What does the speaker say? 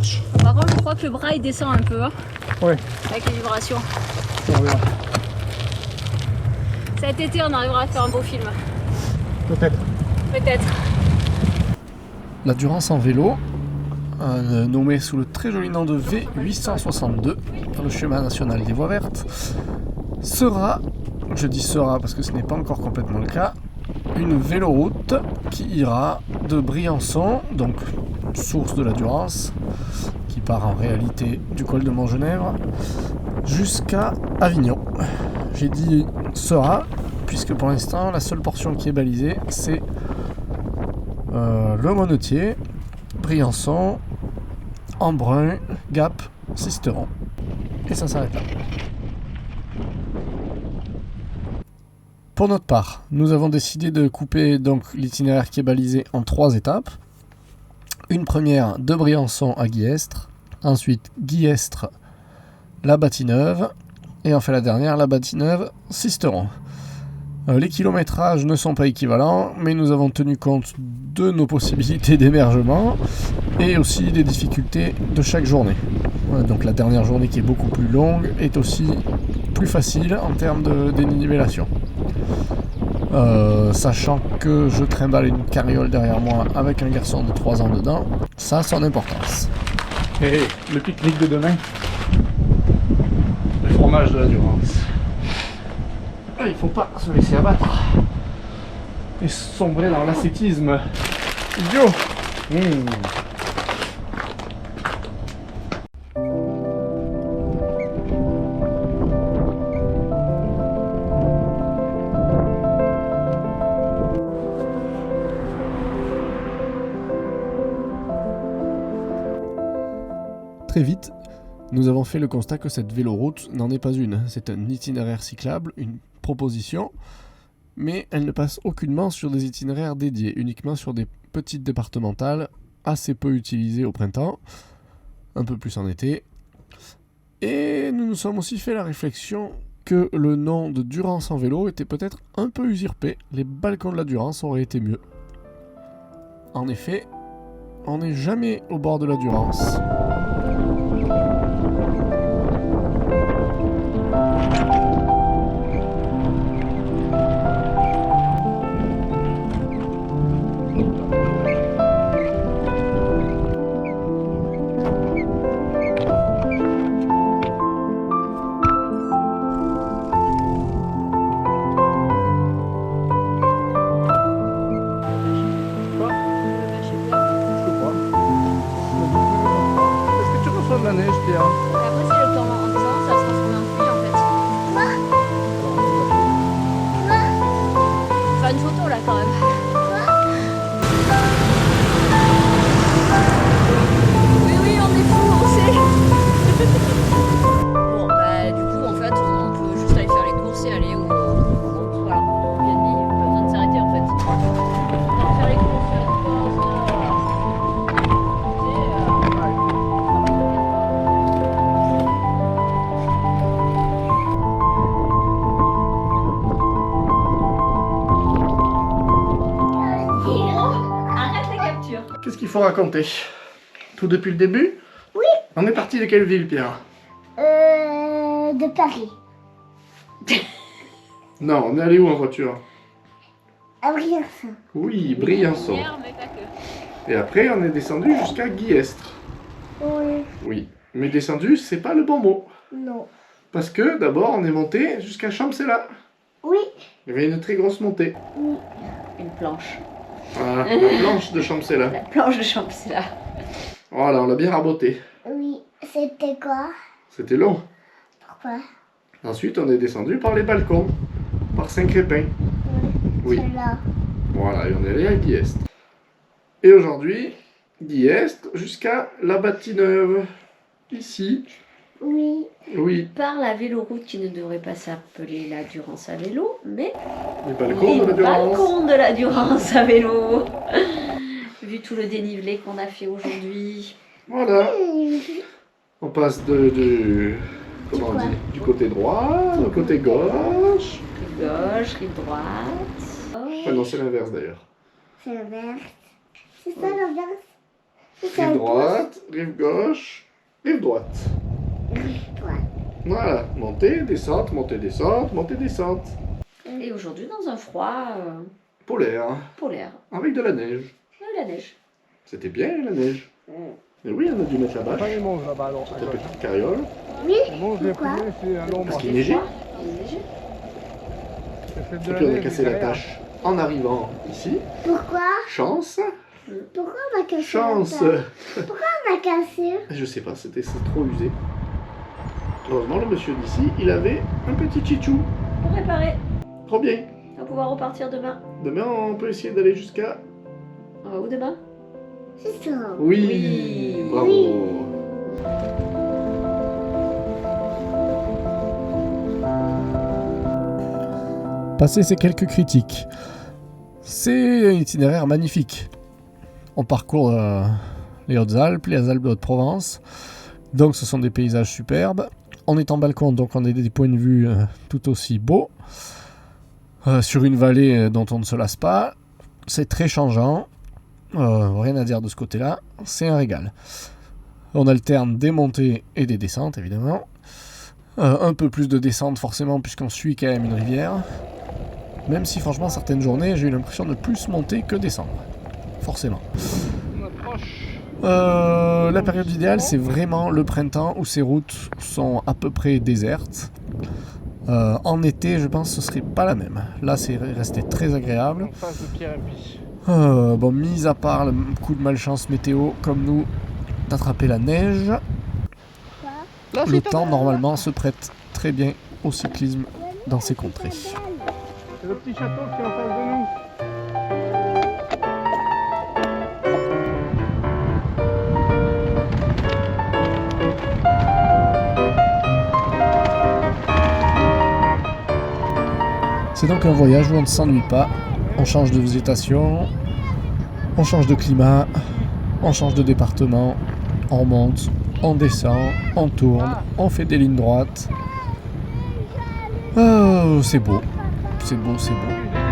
marche. Par contre, je crois que le bras il descend un peu, hein, Ouais, avec les vibrations. on verra. Cet été, on arrivera à faire un beau film. Peut-être. Peut-être. La Durance en vélo, nommée sous le très joli nom de V862, par le chemin national des voies vertes, sera, je dis sera parce que ce n'est pas encore complètement le cas, une véloroute qui ira de Briançon, donc source de la Durance, qui part en réalité du col de Montgenèvre, jusqu'à Avignon. J'ai dit sera, puisque pour l'instant la seule portion qui est balisée c'est le Monetier, Briançon, Embrun, Gap, Sisteron. Et ça s'arrête là. Pour notre part, nous avons décidé de couper donc l'itinéraire qui est balisé en 3 étapes. Une première de Briançon à Guillestre, ensuite Guillestre, la Bâtie-Neuve, et enfin la dernière, la Bâtie-Neuve, Sisteron. Les kilométrages ne sont pas équivalents, mais nous avons tenu compte de nos possibilités d'émergement et aussi des difficultés de chaque journée. Donc la dernière journée qui est beaucoup plus longue est aussi plus facile en termes de dénivellation. Sachant que je trimballe une carriole derrière moi avec un garçon de 3 ans dedans, ça a son importance. Et le pique-nique de demain. Le fromage de la Durance. Ah, il faut pas se laisser abattre et sombrer dans l'ascétisme idiot. Très vite, nous avons fait le constat que cette véloroute n'en est pas une. C'est un itinéraire cyclable, une proposition, mais elle ne passe aucunement sur des itinéraires dédiés, uniquement sur des petites départementales assez peu utilisées au printemps, un peu plus en été. Et nous nous sommes aussi fait la réflexion que le nom de Durance en vélo était peut-être un peu usurpé. Les balcons de la Durance auraient été mieux. En effet, on n'est jamais au bord de la Durance. De la neige, Pierre. Après, c'est le temps en descendant, ça va se transformer en pluie en fait. Faire une photo là quand même. Oui, on est fous, on sait. Bon, bah, du coup, en fait, on peut juste aller faire les courses et aller au. Voilà, bien dit, pas besoin de s'arrêter en fait. On va faire les courses, faire les courses. Qu'est-ce qu'il faut raconter? Tout depuis le début? Oui. On est parti de quelle ville, Pierre? De Paris. Non, on est allé où en voiture? À Briançon. Oui, Briançon. Mais pas que. Et après, on est descendu jusqu'à Guillestre. Oui. Oui. Mais descendu, c'est pas le bon mot. Non. Parce que d'abord, on est monté jusqu'à Champcella. Oui. Il y avait une très grosse montée. Oui. Une planche. Voilà, la planche de Champcella. La planche de champ, c'est là. Voilà, on l'a bien raboté. Oui. C'était quoi? C'était long. Pourquoi? Ensuite, on est descendu par les balcons, par Saint-Crépin. Oui. C'est là. Voilà, et on est allé à Guillestre. Et aujourd'hui, Guillestre jusqu'à la Bâtie-Neuve. Ici. Oui. Oui, Par la véloroute qui ne devrait pas s'appeler la Durance à vélo, mais les balcons de la les Durance. balcons de la Durance à vélo. Vu tout le dénivelé qu'on a fait aujourd'hui. Voilà. On passe comment on quoi? dit, du côté droit, au côté gauche. Rive gauche, rive droite. Ah non, c'est l'inverse d'ailleurs. C'est l'inverse. C'est ça l'inverse? Ça Rive droite, rive gauche, rive droite. Ouais. Voilà, montée, descente, montée, descente, montée, descente. Et aujourd'hui, dans un froid Polaire, polaire, avec de la neige. la neige. C'était bien la neige. Et oui, on a dû mettre la bâche, Pas les monges là-bas, alors. la petite carriole. Oui, Les monges, les pourquoi? poulets, c'est à l'ombre. Parce qu'il neigeait. Il est léger. C'est de Et la puis on a neige cassé la derrière. tâche en arrivant ici. Pourquoi? Chance, Pourquoi on a cassé chance. la table? On a cassé. Je sais pas, c'est trop usé. Heureusement, le monsieur d'ici, il avait un petit chichou. Pour réparer. Trop bien. On va pouvoir repartir demain. Demain, on peut essayer d'aller jusqu'à... Où demain? C'est ça. Oui, Oui. bravo. Passer ces quelques critiques. C'est un itinéraire magnifique. On parcourt les Hautes-Alpes, les Alpes de Haute-Provence. Donc ce sont des paysages superbes. On est en balcon, donc on a des points de vue tout aussi beaux. Sur une vallée dont on ne se lasse pas. C'est très changeant. Rien à dire de ce côté-là. C'est un régal. On alterne des montées et des descentes, évidemment. Un peu plus de descente, forcément, puisqu'on suit quand même une rivière. Même si, franchement, certaines journées, j'ai eu l'impression de plus monter que descendre. Forcément. On approche. La période idéale, c'est vraiment le printemps où ces routes sont à peu près désertes. En été, je pense que ce serait pas la même. Là, c'est resté très agréable. En face de Pierre et Pie. Bon, mis à part le coup de malchance météo, comme nous, d'attraper la neige, le temps, normalement, se prête très bien au cyclisme dans ces contrées. C'est le petit château qui est en face de nous. C'est donc un voyage où on ne s'ennuie pas, on change de végétation, on change de climat, on change de département, on monte, on descend, on tourne, on fait des lignes droites. Oh, c'est beau, c'est beau, c'est beau.